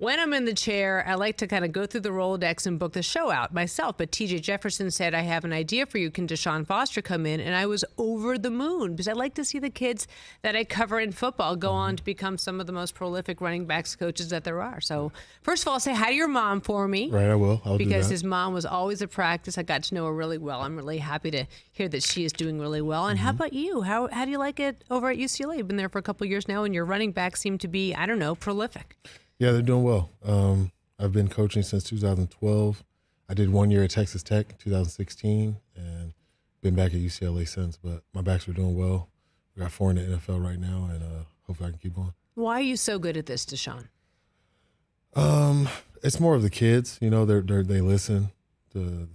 When I'm in the chair, I like to kind of go through the Rolodex and book the show out myself. But TJ Jefferson said, I have an idea for you. Can DeShaun Foster come in? And I was over the moon because I like to see the kids that I cover in football go on to become some of the most prolific running backs coaches that there are. So first of all, say hi to your mom for me. Right, I will. I'll do that. Because his mom was always at practice. I got to know her really well. I'm really happy to hear that she is doing really well. And how about you? How do you like it over at UCLA? You've been there for a couple of years now, and your running backs seem to be, I don't know, prolific. Yeah, they're doing well. I've been coaching since 2012. I did 1 year at Texas Tech, 2016, and been back at UCLA since. But my backs are doing well. We got 4 in the NFL right now, and hopefully I can keep going. Why are you so good at this, DeShaun? It's more of the kids. You know, they listen to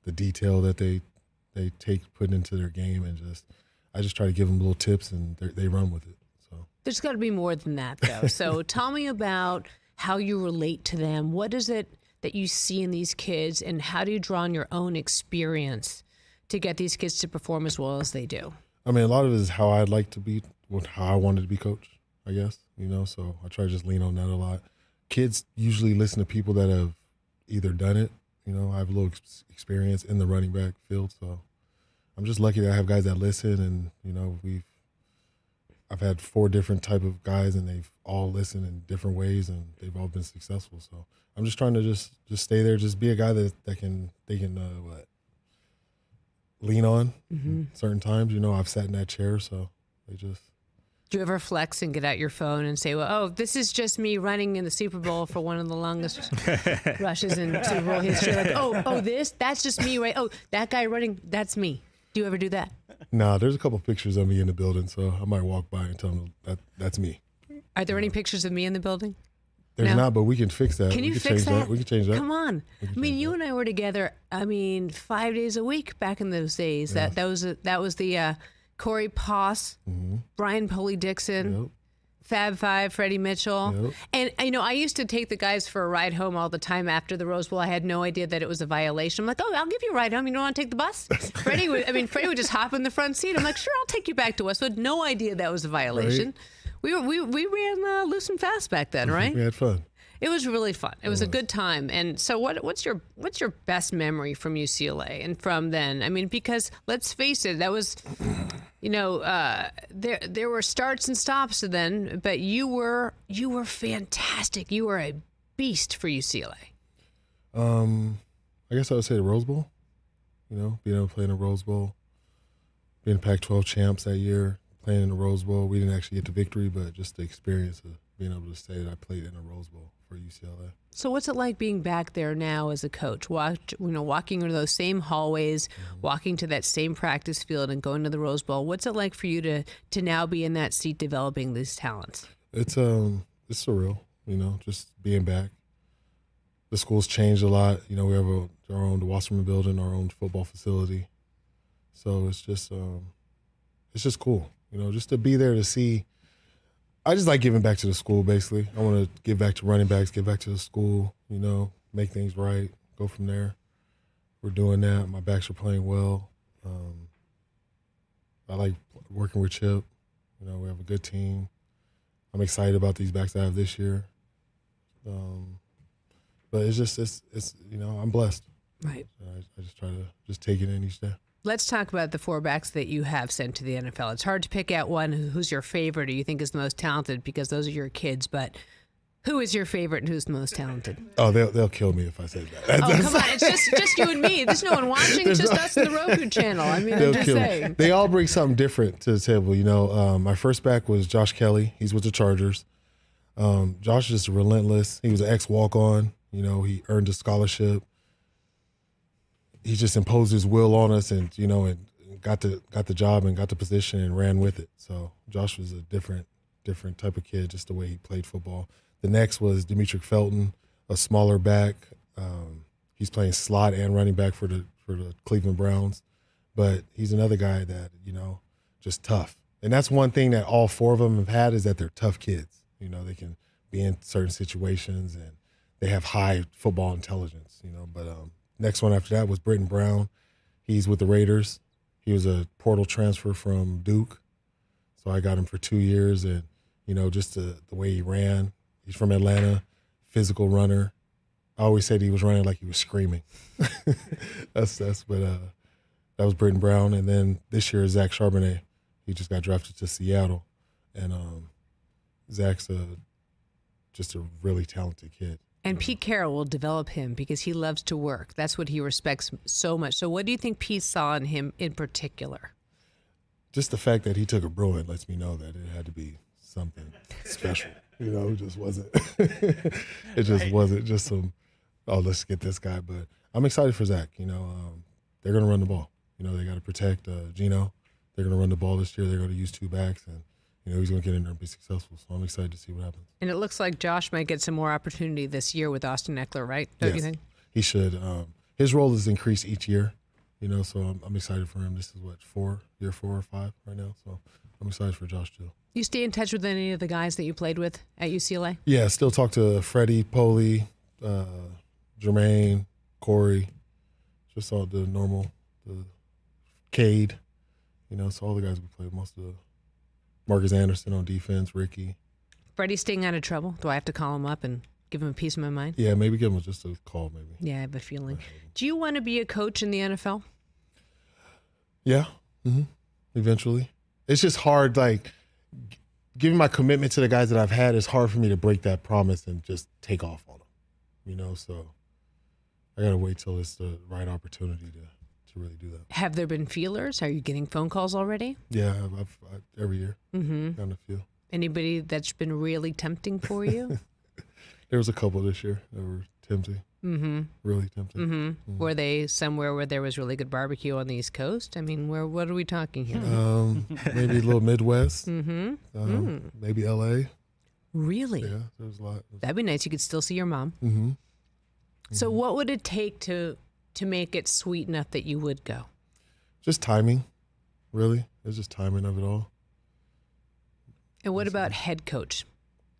the detail that they put into their game, and I just try to give them little tips, and they run with it. So there's got to be more than that, though. So tell me about how you relate to them. What is it that you see in these kids, and how do you draw on your own experience to get these kids to perform as well as they do? I mean, a lot of it is how I'd like to be, how I wanted to be coached, I guess, you know, so I try to just lean on that a lot. Kids usually listen to people that have either done it, you know, I have a little experience in the running back field, so I'm just lucky that I have guys that listen, and, you know, I've had 4 different type of guys, and they've all listened in different ways, and they've all been successful. So I'm just trying to just stay there, just be a guy that they can lean on certain times. You know, I've sat in that chair, so they just. Do you ever flex and get out your phone and say, well, oh, this is just me running in the Super Bowl for one of the longest rushes in Super Bowl history? Like, that's just me, right? Oh, that guy running, that's me. Do you ever do that? No, there's a couple of pictures of me in the building, so I might walk by and tell them that's me. Are there any pictures of me in the building? There's not, but we can fix that. Can you fix that? We can change that. Come on. I mean, you and I were together, 5 days a week back in those days. Yeah. That was the Corey Poss, Brian Poley-Dixon, Fab Five, Freddie Mitchell. Yep. And, I used to take the guys for a ride home all the time after the Rose Bowl. I had no idea that it was a violation. I'm like, oh, I'll give you a ride home. You don't want to take the bus? Freddie would just hop in the front seat. I'm like, sure, I'll take you back to Westwood. No idea that was a violation. Right. We ran loose and fast back then, right? We had fun. It was really fun. It was a good time. And so what's your best memory from UCLA and from then? I mean, because let's face it, that was, there were starts and stops then, but you were fantastic. You were a beast for UCLA. I guess I would say the Rose Bowl. You know, being able to play in the Rose Bowl, being Pac-12 champs that year, playing in the Rose Bowl. We didn't actually get the victory, but just the experience of being able to say that I played in a Rose Bowl for UCLA. So what's it like being back there now as a coach, walking into those same hallways, walking to that same practice field and going to the Rose Bowl? What's it like for you to now be in that seat developing these talents? It's surreal, just being back. The school's changed a lot. We have our own Wasserman building, our own football facility. So it's just cool, just to be there to see. I just like giving back to the school, basically. I want to give back to running backs, give back to the school, make things right, go from there. We're doing that. My backs are playing well. I like working with Chip. We have a good team. I'm excited about these backs I have this year. But it's I'm blessed. Right. I just try to just take it in each day. Let's talk about the 4 backs that you have sent to the NFL. It's hard to pick out one who's your favorite or you think is the most talented because those are your kids, but who is your favorite and who's the most talented? Oh, they'll kill me if I say that. Oh, come on. It's just you and me. There's no one watching. It's just us and the Roku channel. I'm just saying. They all bring something different to the table. My first back was Josh Kelly. He's with the Chargers. Josh is relentless. He was an ex-walk-on. He earned a scholarship. He just imposed his will on us and got the job and got the position and ran with it. So Josh was a different type of kid, just the way he played football. The next was Demetric Felton, a smaller back. He's playing slot and running back for the Cleveland Browns. But he's another guy that, just tough. And that's one thing that all 4 of them have had is that they're tough kids. They can be in certain situations and they have high football intelligence, But next one after that was Britton Brown. He's with the Raiders. He was a portal transfer from Duke. So I got him for 2 years and, just the way he ran. He's from Atlanta, physical runner. I always said he was running like he was screaming. But that was Britton Brown. And then this year, Zach Charbonnet. He just got drafted to Seattle. And Zach's just a really talented kid. And Pete Carroll will develop him because he loves to work. That's what he respects so much. So what do you think Pete saw in him in particular? Just the fact that he took a Bruin lets me know that it had to be something special. It just wasn't. It just wasn't just some, let's get this guy. But I'm excited for Zach. They're going to run the ball. They got to protect Geno. They're going to run the ball this year. They're going to use 2 backs, and he's going to get in there and be successful. So I'm excited to see what happens. And it looks like Josh might get some more opportunity this year with Austin Eckler, right? Don't you think? He should. His role is increased each year. So I'm excited for him. This is year 4 or 5 right now. So I'm excited for Josh too. You stay in touch with any of the guys that you played with at UCLA? Yeah, still talk to Freddie, Poley, Jermaine, Corey, just all the normal, the Cade. So all the guys we played, most of the Marcus Anderson on defense, Ricky. Freddie's staying out of trouble. Do I have to call him up and give him a piece of my mind? Yeah, maybe give him just a call, maybe. Yeah, I have a feeling. Do you want to be a coach in the NFL? Yeah, eventually. It's just hard, giving my commitment to the guys that I've had, it's hard for me to break that promise and just take off on them, so I got to wait till it's the right opportunity to really do that. Have there been feelers? Are you getting phone calls already? Yeah, I've every year. Gotten a few. Anybody that's been really tempting for you? There was a couple this year that were tempting. Really tempting. Were they somewhere where there was really good barbecue on the East Coast? I mean, what are we talking here? Maybe a little Midwest. Maybe LA. Really? Yeah, there was a lot. That'd be nice. You could still see your mom. So what would it take to make it sweet enough that you would go? Just timing, really. It's just timing of it all. And what about head coach?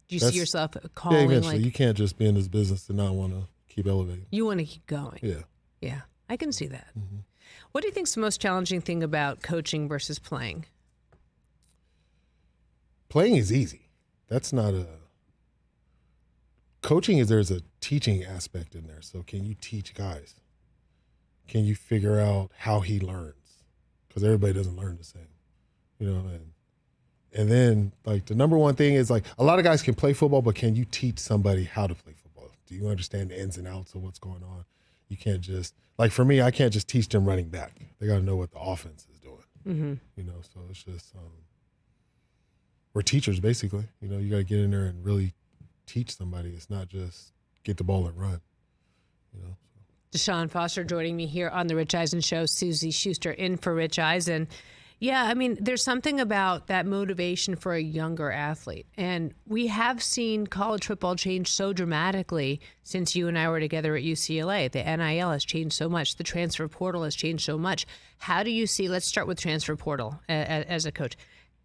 Do you see yourself calling? Yeah, eventually. You can't just be in this business and not want to keep elevating. You want to keep going. Yeah. Yeah, I can see that. What do you think is the most challenging thing about coaching versus playing? Playing is easy. That's not a... Coaching is there's a teaching aspect in there. So can you teach guys? Can you figure out how he learns? Because everybody doesn't learn the same, and then the number one thing is a lot of guys can play football, but can you teach somebody how to play football? Do you understand the ins and outs of what's going on? You can't just for me, I can't just teach them running back. They got to know what the offense is doing. So it's just we're teachers basically. You got to get in there and really teach somebody. It's not just get the ball and run. DeShaun Foster joining me here on the Rich Eisen Show. Suzy Shuster in for Rich Eisen. Yeah, I mean, there's something about that motivation for a younger athlete. And we have seen college football change so dramatically since you and I were together at UCLA. The NIL has changed so much. The transfer portal has changed so much. How do you see, let's start with transfer portal as a coach.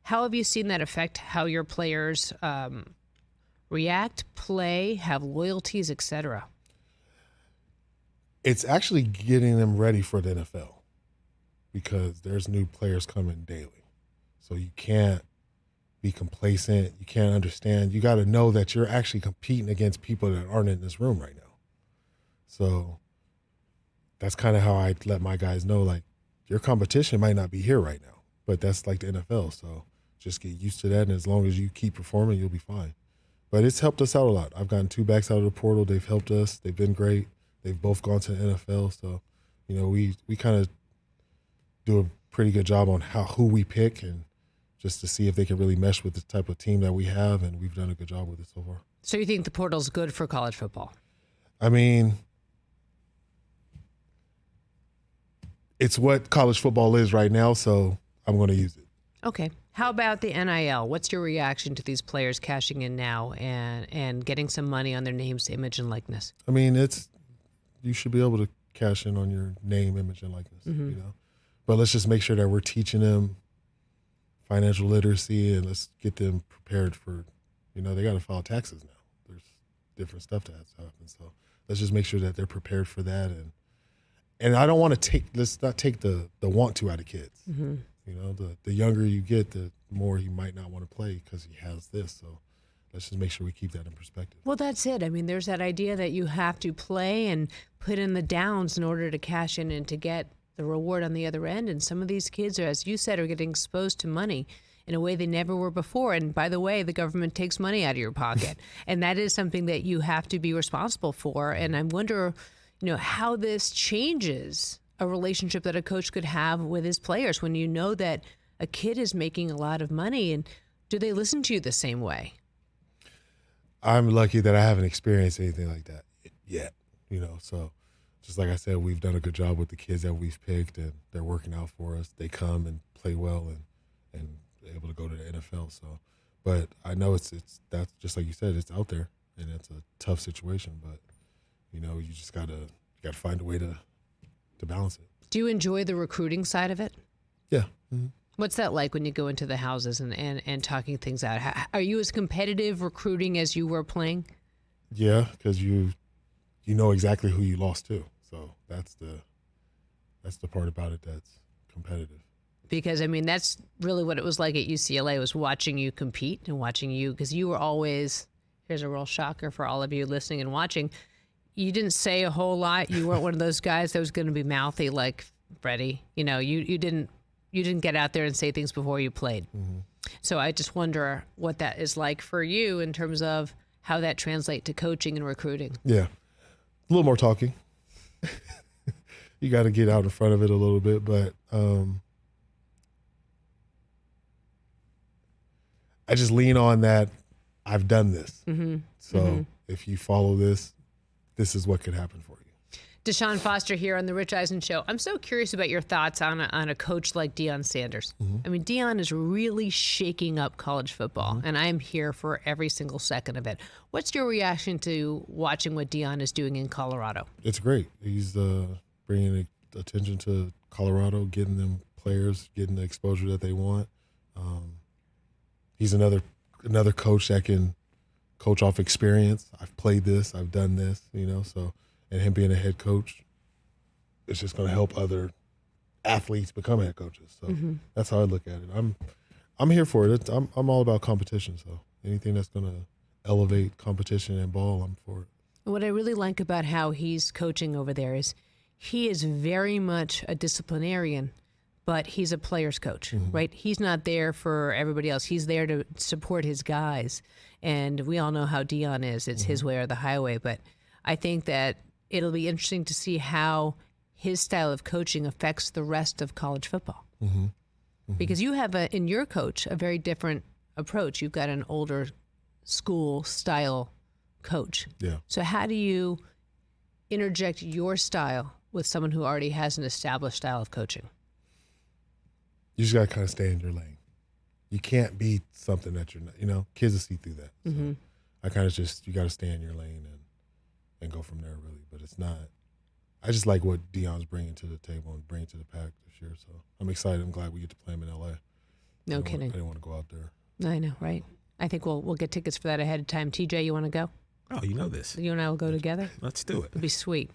How have you seen that affect how your players react, play, have loyalties, et cetera? It's actually getting them ready for the NFL because there's new players coming daily. So you can't be complacent. You can't understand. You got to know that you're actually competing against people that aren't in this room right now. So that's kind of how I let my guys know, your competition might not be here right now, but that's the NFL. So just get used to that. And as long as you keep performing, you'll be fine. But it's helped us out a lot. I've gotten 2 backs out of the portal. They've helped us. They've been great. They've both gone to the NFL, so we kind of do a pretty good job on who we pick and just to see if they can really mesh with the type of team that we have, and we've done a good job with it so far. So you think the portal's good for college football? I mean, it's what college football is right now, so I'm going to use it. Okay. How about the NIL? What's your reaction to these players cashing in now and getting some money on their names, image, and likeness? I mean, you should be able to cash in on your name, image, and likeness, But let's just make sure that we're teaching them financial literacy and let's get them prepared for, they got to file taxes now. There's different stuff that has to happen. So let's just make sure that they're prepared for that. And I don't want to let's not take the want to out of kids. The younger you get, the more he might not want to play because he has this. So let's just make sure we keep that in perspective. Well, that's it. I mean, there's that idea that you have to play and put in the downs in order to cash in and to get the reward on the other end. And some of these kids, as you said, are getting exposed to money in a way they never were before. And by the way, the government takes money out of your pocket. And that is something that you have to be responsible for. And I wonder, how this changes a relationship that a coach could have with his players when you know that a kid is making a lot of money. And do they listen to you the same way? I'm lucky that I haven't experienced anything like that yet, so just like I said, we've done a good job with the kids that we've picked, and they're working out for us. They come and play well and able to go to the NFL. So, but I know it's that's just like you said, it's out there, and it's a tough situation, but you just gotta find a way to balance it. Do you enjoy the recruiting side of it? Yeah. Mm-hmm. What's that like when you go into the houses and talking things out? Are you as competitive recruiting as you were playing? Yeah, because you know exactly who you lost to. So that's the part about it that's competitive. Because, I mean, that's really what it was like at UCLA, was watching you compete and watching you, because you were always, here's a real shocker for all of you listening and watching, you didn't say a whole lot. You weren't one of those guys that was going to be mouthy like Freddie. You didn't get out there and say things before you played. Mm-hmm. So I just wonder what that is like for you in terms of how that translates to coaching and recruiting. Yeah. A little more talking. You got to get out in front of it a little bit, but I just lean on that. I've done this. Mm-hmm. So if you follow this is what could happen for you. DeShaun Foster here on the Rich Eisen Show. I'm so curious about your thoughts on a coach like Deion Sanders. Mm-hmm. I mean, Deion is really shaking up college football, and I am here for every single second of it. What's your reaction to watching what Deion is doing in Colorado? It's great. He's bringing attention to Colorado, getting them players, getting the exposure that they want. He's another coach that can coach off experience. I've played this, I've done this, so. And him being a head coach, it's just going to help other athletes become head coaches. So that's how I look at it. I'm here for it. I'm all about competition. So anything that's going to elevate competition and ball, I'm for it. What I really like about how he's coaching over there is he is very much a disciplinarian, but he's a player's coach, right? He's not there for everybody else. He's there to support his guys. And we all know how Deion is. It's his way or the highway. But I think that it'll be interesting to see how his style of coaching affects the rest of college football. Mm-hmm. Mm-hmm. Because you have, in your coach, a very different approach. You've got an older school style coach. Yeah. So how do you interject your style with someone who already has an established style of coaching? You just got to kind of stay in your lane. You can't be something that you're not, kids will see through that. So I kind of you got to stay in your lane and go from there, really. But it's not. I just like what Deion's bringing to the table and bringing to the pack this year. So I'm excited. I'm glad we get to play him in L.A. No kidding. I didn't want to go out there. I know, right? I think we'll get tickets for that ahead of time. TJ, you want to go? Oh, you know this. You and I will go together? Let's do it. It'd be sweet.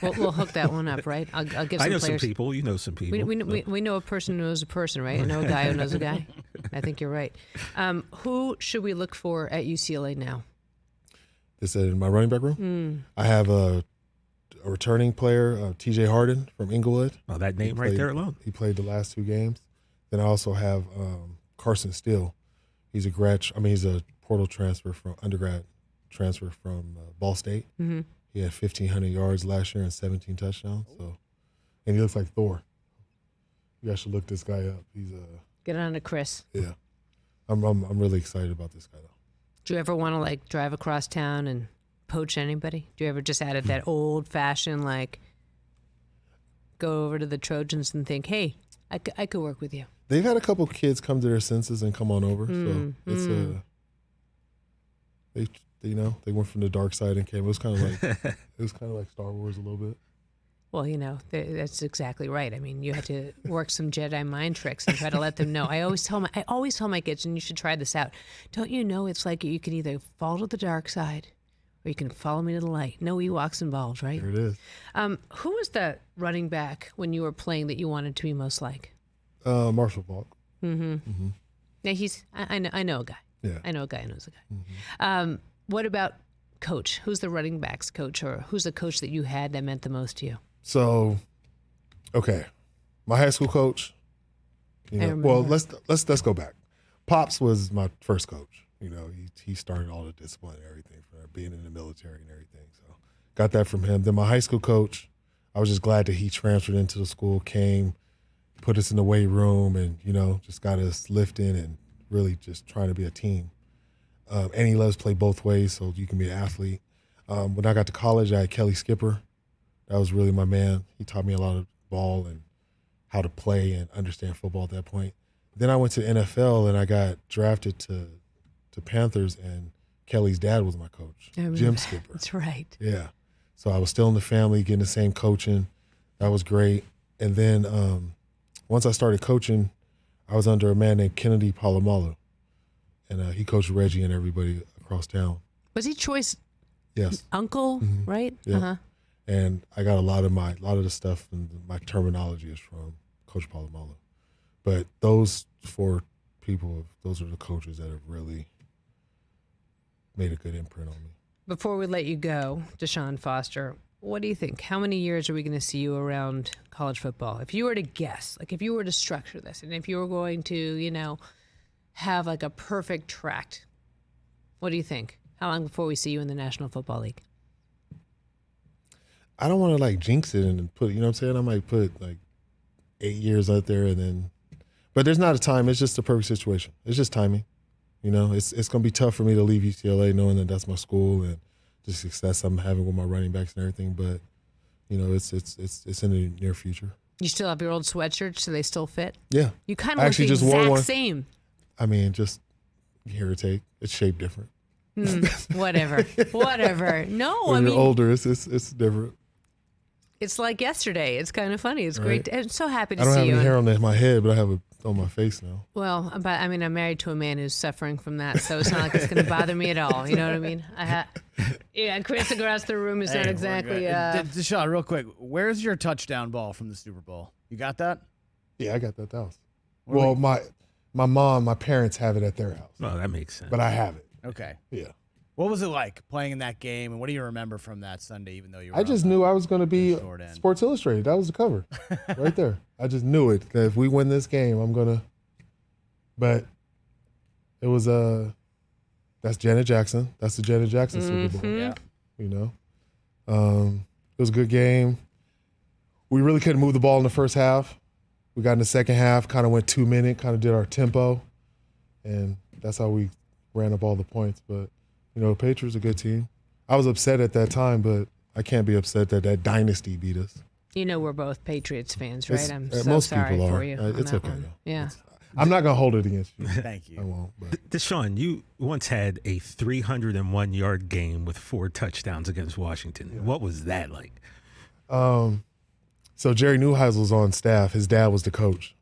We'll hook that one up, right? I'll give some I know players. some people. You know some people. We know a person who knows a person, right? I know a guy who knows a guy. I think you're right. Who should we look for at UCLA now? This in my running back room? I have a returning player, TJ Harden from Inglewood. Oh, that name right there alone. He played the last 2 games. Then I also have Carson Steele. He's a portal transfer undergrad transfer from Ball State. Mm-hmm. He had 1,500 yards last year and 17 touchdowns. So, and he looks like Thor. You guys should look this guy up. He's get on to Chris. Yeah, I'm really excited about this guy though. Do you ever want to drive across town and poach anybody? Do you ever just add that old fashioned go over to the Trojans and think, hey, I could work with you? They've had a couple kids come to their senses and come on over. So it's they went from the dark side and came. It was kind of like Star Wars a little bit. Well, that's exactly right. I mean, you had to work some Jedi mind tricks and try to let them know. I always tell my kids, and you should try this out. Don't you know it's like you can either fall to the dark side or you can follow me to the light. No Ewoks involved, right? There it is. Who was the running back when you were playing that you wanted to be most like? Marshall Falk. Mm-hmm. Mm-hmm. Now I know a guy. Yeah. I know a guy who knows a guy. What about coach? Who's the running backs coach, or who's the coach that you had that meant the most to you? So, okay, my high school coach. Well, let's go back. Pops was my first coach. He started all the discipline and everything for being in the military and everything. So got that from him. Then my high school coach, I was just glad that he transferred into the school, came, put us in the weight room, and just got us lifting and really just trying to be a team. And he let us play both ways, so you can be an athlete. When I got to college, I had Kelly Skipper. That was really my man. He taught me a lot of ball and how to play and understand football at that point. Then I went to the NFL and I got drafted to Panthers, and Kelly's dad was my coach, Jim Skipper. That's right. Yeah. So I was still in the family, getting the same coaching. That was great. And then once I started coaching, I was under a man named Kennedy Palomalo, and he coached Reggie and everybody across town. Was he Troy's uncle, right? Yeah. Uh-huh. And I got a lot of the stuff and my terminology is from Coach Palomalo. But those four people, those are the coaches that have really made a good imprint on me. Before we let you go, DeShaun Foster, what do you think? How many years are we going to see you around college football? If you were to guess, like if you were to structure this, and if you were going to, have like a perfect tract, what do you think? How long before we see you in the National Football League? I don't want to jinx it and put, you know what I'm saying? I might put 8 years out there but there's not a time. It's just a perfect situation. It's just timing. It's going to be tough for me to leave UCLA knowing that that's my school and the success I'm having with my running backs and everything. But, it's in the near future. You still have your old sweatshirts, so they still fit? Yeah. You kind of look the exact same. I mean, just give or take. It's shaped different. Whatever. No, when you're older, it's different. It's like yesterday. It's kind of funny. It's great. I'm so happy to see you. I don't have any hair on my head, but I have it on my face now. Well, but I'm married to a man who's suffering from that, so it's not like it's going to bother me at all. You know what I mean? Chris across the room is not exactly. DeShaun, real quick, where's your touchdown ball from the Super Bowl? You got that? Yeah, I got that house. Well, my parents have it at their house. Oh, that makes sense. But I have it. Okay. Yeah. What was it like playing in that game, and what do you remember from that Sunday, even though you were I just knew I was going to be Sports Illustrated. That was the cover right there. I just knew it. That if we win this game, I'm going to. But it was that's Janet Jackson. That's the Janet Jackson Super Bowl. Yeah. It was a good game. We really couldn't move the ball in the first half. We got in the second half, kind of went 2 minute, kind of did our tempo, and that's how we ran up all the points. But the Patriots are a good team. I was upset at that time, but I can't be upset that dynasty beat us. We're both Patriots fans, right? I'm so most sorry people for are. you. It's okay, though. Yeah. I'm not going to hold it against you. Thank you. I won't. But. DeShaun, you once had a 301-yard game with 4 touchdowns against Washington. Yeah. What was that like? So Jerry Neuheisel's on staff. His dad was the coach.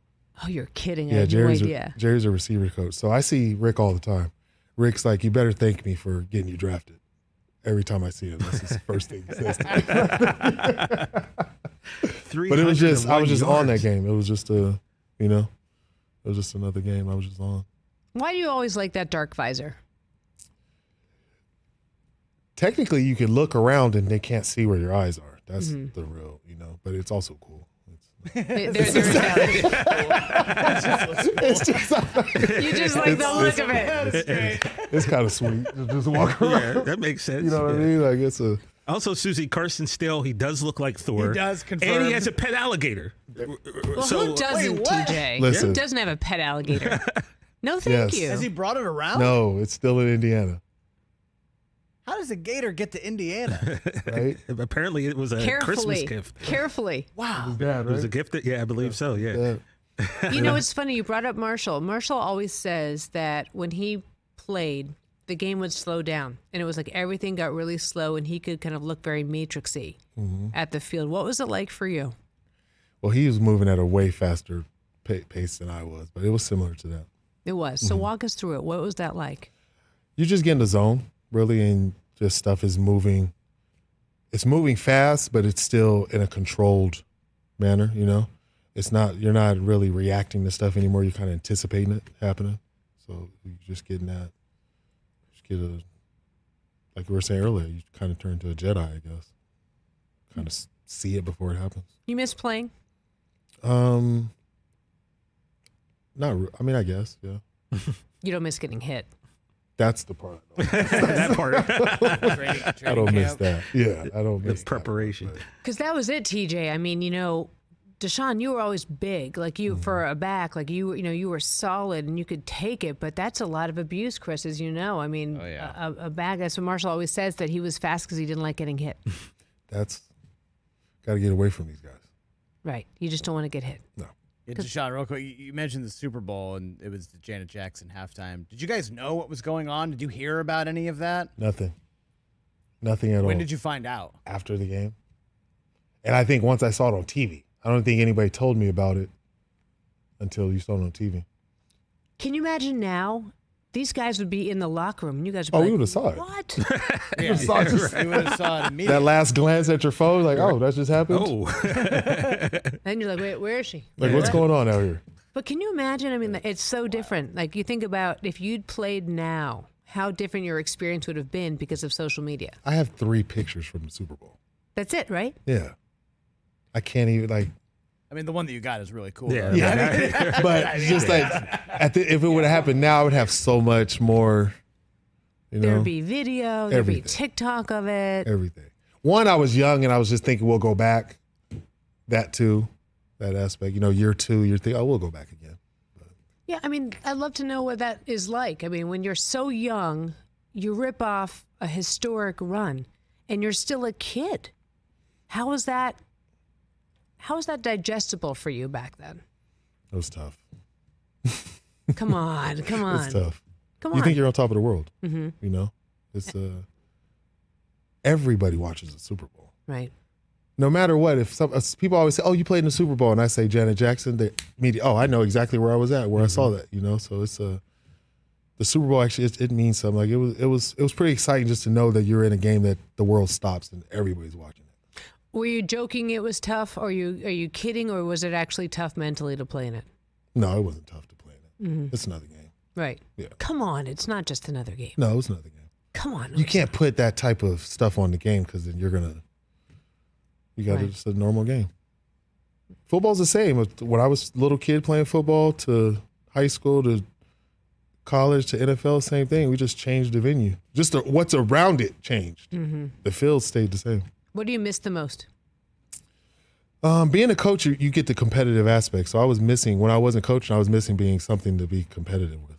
Oh, you're kidding. Yeah, I had no idea. Jerry's a receiver coach. So I see Rick all the time. Rick's like, you better thank me for getting you drafted. Every time I see him, that's his first thing he says to me. But it was just, I was just on that game. It was just it was just another game I was just on. Why do you always like that dark visor? Technically, you can look around and they can't see where your eyes are. That's the real, but it's also cool. You just like the look of it. It's kind of sweet to just walk around. Yeah, that makes sense. You know what I mean? Like it's a. Also, Suzy, Carson Steele, he does look like Thor. He does confirm. And he has a pet alligator. Well, who doesn't, TJ? Listen. Who doesn't have a pet alligator? No, thank you. Has he brought it around? No, it's still in Indiana. How does a gator get to Indiana? Right? Apparently, it was a Christmas gift. Carefully. Wow. It was dad, right? It was a gift. I believe so, yeah. It's funny. You brought up Marshall. Marshall always says that when he played, the game would slow down. And it was like everything got really slow, and he could kind of look very matrixy at the field. What was it like for you? Well, he was moving at a way faster pace than I was, but it was similar to that. It was. So walk us through it. What was that like? You just get in the zone, really, and just stuff is moving. It's moving fast, but it's still in a controlled manner, It's not, you're not really reacting to stuff anymore. You're kind of anticipating it happening. So you just getting that. get like we were saying earlier, you kind of turn into a Jedi, I guess. Kind of see it before it happens. You miss playing? I guess, yeah. You don't miss getting hit. That's the part. That part. I don't miss that. Yeah, I don't miss The preparation. Because that was it, TJ. I mean, DeShaun, you were always big. Like you, for a back, like you were solid and you could take it. But that's a lot of abuse, Chris, as you know. I mean, a back. That's what Marshall always says, that he was fast because he didn't like getting hit. That's got to get away from these guys. Right. You just don't want to get hit. No. Yeah, DeShaun, real quick, you mentioned the Super Bowl, and it was the Janet Jackson halftime. Did you guys know what was going on? Did you hear about any of that? Nothing at all. When did you find out? After the game. And I think once I saw it on TV. I don't think anybody told me about it until you saw it on TV. Can you imagine now? These guys would be in the locker room, and you guys would be we like, would have saw it. What? You would have saw it immediately. That last glance at your phone, like, oh, that just happened? Oh. And you're like, wait, where is she? Like, what's going on out here? But can you imagine? I mean, it's so different. Like, you think about if you'd played now, how different your experience would have been because of social media. I have 3 pictures from the Super Bowl. That's it, right? Yeah. I can't even, like. I mean, the one that you got is really cool. Yeah. Though. Yeah. But just like, if it would have happened now, I would have so much more, There'd be video, there'd be Everything. TikTok of it. Everything. One, I was young and I was just thinking we'll go back. That too, that aspect. Year 2, you're thinking, we'll go back again. Yeah, I mean, I'd love to know what that is like. I mean, when you're so young, you rip off a historic run and you're still a kid. How is that digestible for you back then? It was tough. Come on. It's tough. Come You on. think you're on top of the world. It's everybody watches the Super Bowl. Right. No matter what, if people always say, "Oh, you played in the Super Bowl," and I say Janet Jackson, they immediately, I know exactly where I was at, where I saw that. So it's the Super Bowl actually it means something. Like it was pretty exciting just to know that you're in a game that the world stops and everybody's watching it. Were you joking it was tough, or are you kidding, or was it actually tough mentally to play in it? No, it wasn't tough to play in it. It's another game. Right. Yeah. Come on, it's not just another game. No, it was another game. Come on. You can't put that type of stuff on the game because then you got Right. just a normal game. Football's the same. When I was a little kid playing football to high school to college to NFL, same thing. We just changed the venue. Just what's around it changed. The field stayed the same. What do you miss the most? Being a coach, you get the competitive aspect. So I was missing, when I wasn't coaching, I was missing being something to be competitive with.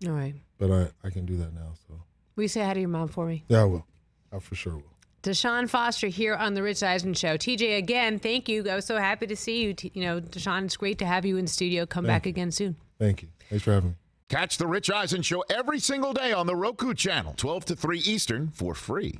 All right. But I can do that now. So Will you say hi to your mom for me? yeah, I will. I for sure will. DeShaun Foster here on the Rich Eisen Show. TJ, again, thank you. I was so happy to see you. DeShaun, it's great to have you in the studio. Come back again soon. Thank you. Thanks for having me. Catch the Rich Eisen Show every single day on the Roku channel, 12 to 3 Eastern, for free.